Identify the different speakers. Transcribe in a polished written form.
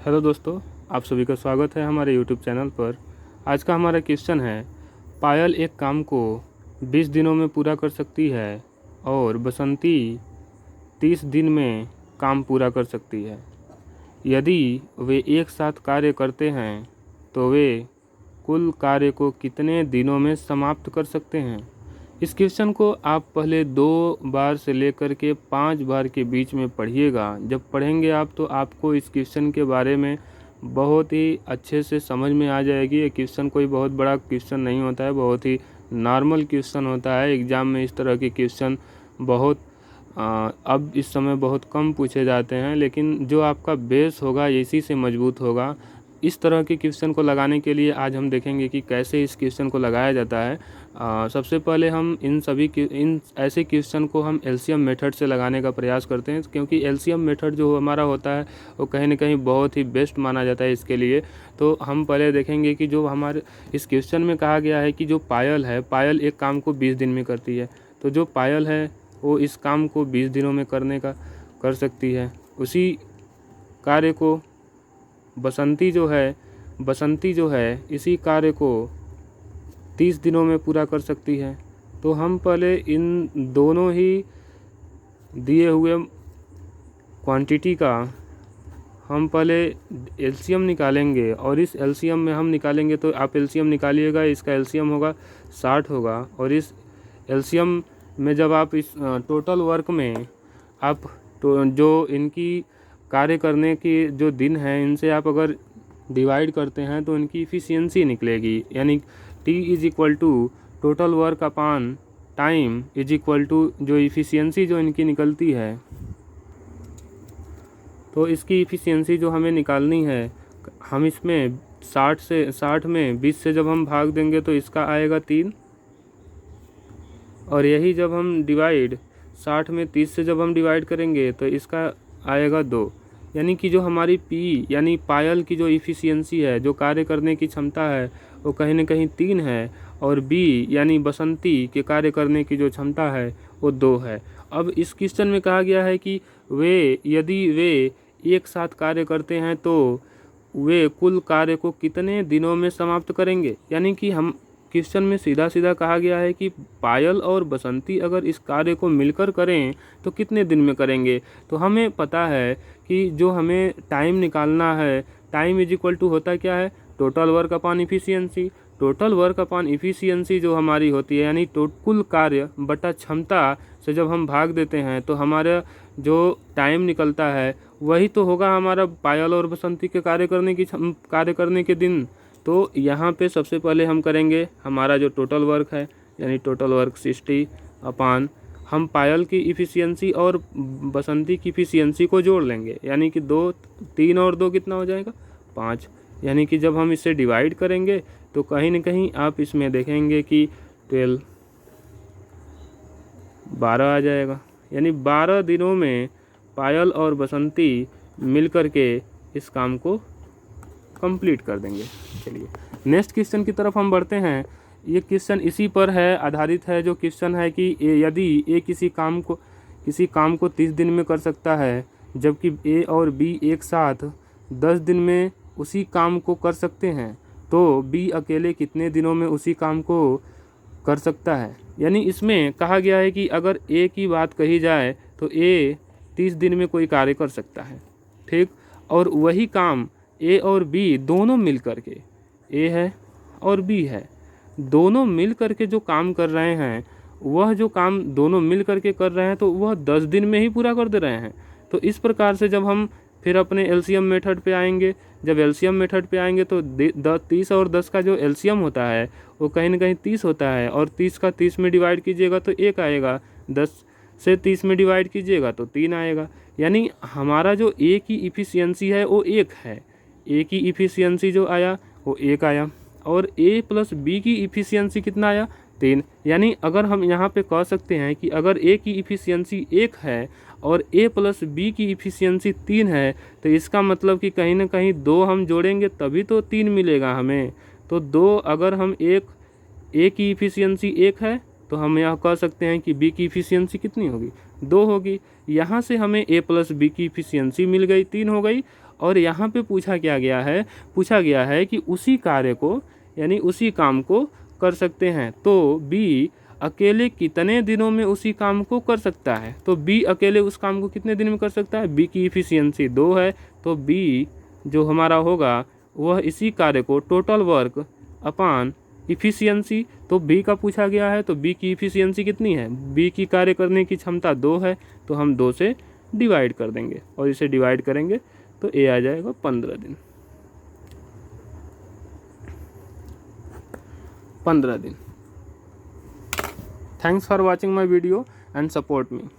Speaker 1: Hello दोस्तों, आप सभी का स्वागत है हमारे यूट्यूब चैनल पर। आज का हमारा क्वेश्चन है, पायल एक काम को 20 दिनों में पूरा कर सकती है और बसंती 30 दिन में काम पूरा कर सकती है। यदि वे एक साथ कार्य करते हैं तो वे कुल कार्य को कितने दिनों में समाप्त कर सकते हैं। इस क्वेश्चन को आप पहले 2 बार से लेकर के 5 बार के बीच में पढ़िएगा। जब पढ़ेंगे आप तो आपको इस क्वेश्चन के बारे में बहुत ही अच्छे से समझ में आ जाएगी। ये क्वेश्चन कोई बहुत बड़ा क्वेश्चन नहीं होता है, बहुत ही नॉर्मल क्वेश्चन होता है। एग्ज़ाम में इस तरह के क्वेश्चन बहुत अब इस समय बहुत कम पूछे जाते हैं, लेकिन जो आपका बेस होगा इसी से मजबूत होगा। इस तरह के क्वेश्चन को लगाने के लिए आज हम देखेंगे कि कैसे इस क्वेश्चन को लगाया जाता है। सबसे पहले हम इन ऐसे क्वेश्चन को हम एलसीएम मेथड से लगाने का प्रयास करते हैं, क्योंकि एलसीएम मेथड जो हमारा होता है वो कहीं ना कहीं बहुत ही बेस्ट माना जाता है इसके लिए। तो हम पहले देखेंगे कि जो हमारे इस क्वेश्चन में कहा गया है कि जो पायल है, पायल एक काम को 20 दिन में करती है। तो जो पायल है वो इस काम को 20 दिनों में कर सकती है। उसी कार्य को बसंती जो है इसी कार्य को 30 दिनों में पूरा कर सकती है। तो हम पहले इन दोनों ही दिए हुए क्वांटिटी का हम पहले एलसीएम निकालेंगे, और इस एलसीएम में हम निकालेंगे तो आप एलसीएम निकालिएगा, इसका एलसीएम होगा 60 होगा। और इस एलसीएम में जब आप इस टोटल वर्क में आप तो जो इनकी कार्य करने की जो दिन है इनसे आप अगर डिवाइड करते हैं तो इनकी इफ़िशियंसी निकलेगी, यानी T is equal to total work upon time is equal to जो इफ़िशियंसी जो इनकी निकलती है। तो इसकी इफ़िशियंसी जो हमें निकालनी है, हम इसमें 60 में 20 से जब हम भाग देंगे तो इसका आएगा 3, और यही जब हम डिवाइड 60 में 30 से जब हम डिवाइड करेंगे तो इसका आएगा 2। यानी कि जो हमारी P यानी पायल की जो इफ़िशियंसी है, जो कार्य करने की क्षमता है, वो कहीं ना कहीं 3 है, और B यानी बसंती के कार्य करने की जो क्षमता है वो 2 है। अब इस क्वेश्चन में कहा गया है कि यदि वे एक साथ कार्य करते हैं तो वे कुल कार्य को कितने दिनों में समाप्त करेंगे। यानी कि हम क्वेश्चन में सीधा सीधा कहा गया है कि पायल और बसंती अगर इस कार्य को मिलकर करें तो कितने दिन में करेंगे। तो हमें पता है कि जो हमें टाइम निकालना है, टाइम इज इक्वल टू होता क्या है, total work upon efficiency. Total work upon efficiency जो हमारी होती है, यानी कुल कार्य बटा क्षमता से जब हम भाग देते हैं तो हमारा जो टाइम निकलता है वही तो होगा हमारा पायल और बसंती के कार्य करने के दिन। तो यहाँ पे सबसे पहले हम करेंगे हमारा जो टोटल वर्क है, यानी टोटल वर्क 60 अपान हम पायल की इफ़िशियंसी और बसंती की इफ़िशियंसी को जोड़ लेंगे, यानी कि 3 और 2 कितना हो जाएगा, 5। यानी कि जब हम इसे डिवाइड करेंगे तो कहीं ना कहीं आप इसमें देखेंगे कि 12 आ जाएगा। यानी 12 दिनों में पायल और बसंती मिल कर के इस काम को कंप्लीट कर देंगे। चलिए नेक्स्ट क्वेश्चन की तरफ हम बढ़ते हैं। ये क्वेश्चन इसी पर है आधारित है, जो क्वेश्चन है कि यदि ए किसी काम को 30 दिन में कर सकता है, जबकि ए और बी एक साथ 10 दिन में उसी काम को कर सकते हैं, तो बी अकेले कितने दिनों में उसी काम को कर सकता है। यानी इसमें कहा गया है कि अगर ए की बात कही जाए तो ए 30 दिन में कोई कार्य कर सकता है, ठीक, और वही काम ए और बी दोनों मिल कर के, ए है और बी है, दोनों मिल कर के जो काम कर रहे हैं, वह जो काम दोनों मिल कर के कर रहे हैं तो वह 10 दिन में ही पूरा कर दे रहे हैं। तो इस प्रकार से जब हम फिर अपने एलसीएम मेथड पे आएंगे, जब एलसीएम मेथड पे आएंगे तो 30 और 10 का जो एलसीएम होता है वो कहीं ना कहीं 30 होता है, और 30 का 30 में डिवाइड कीजिएगा तो 1 आएगा, 10 से 30 में डिवाइड कीजिएगा तो 3 आएगा। यानी हमारा जो ए की इफ़िशियंसी है वो 1 है, ए की इफ़िशियंसी जो आया वो 1 आया, और ए प्लस बी की इफ़िशियंसी कितना आया, 3। यानी अगर हम यहाँ पे कह सकते हैं कि अगर ए की इफ़िशियंसी 1 है और ए प्लस बी की इफ़िशियंसी 3 है, तो इसका मतलब कि कहीं ना कहीं 2 हम जोड़ेंगे तभी तो 3 मिलेगा हमें। तो 2 अगर हम ए की इफ़िशियंसी 1 है तो हम यह कह सकते हैं कि बी की इफ़िशियंसी कितनी होगी, 2 होगी। यहाँ से हमें ए प्लस बी की इफ़िशियंसी मिल गई, 3 हो गई, और यहाँ पे पूछा गया है कि उसी कार्य को यानी उसी काम को कर सकते हैं। तो बी अकेले कितने दिनों में उसी काम को कर सकता है? तो बी अकेले उस काम को कितने दिन में कर सकता है? बी की इफिशियंसी 2 है, तो बी जो हमारा होगा वह इसी कार्य को टोटल वर्क अपान इफिशियंसी, तो बी का पूछा गया है तो बी की इफिशियंसी कितनी है? बी की कार्य करने की क्षमता 2 है, तो हम 2 से डिवाइड कर देंगे और इसे डिवाइड करेंगे तो ए आ जाएगा 15 दिन। 15 दिन। Thanks for watching my video and support me.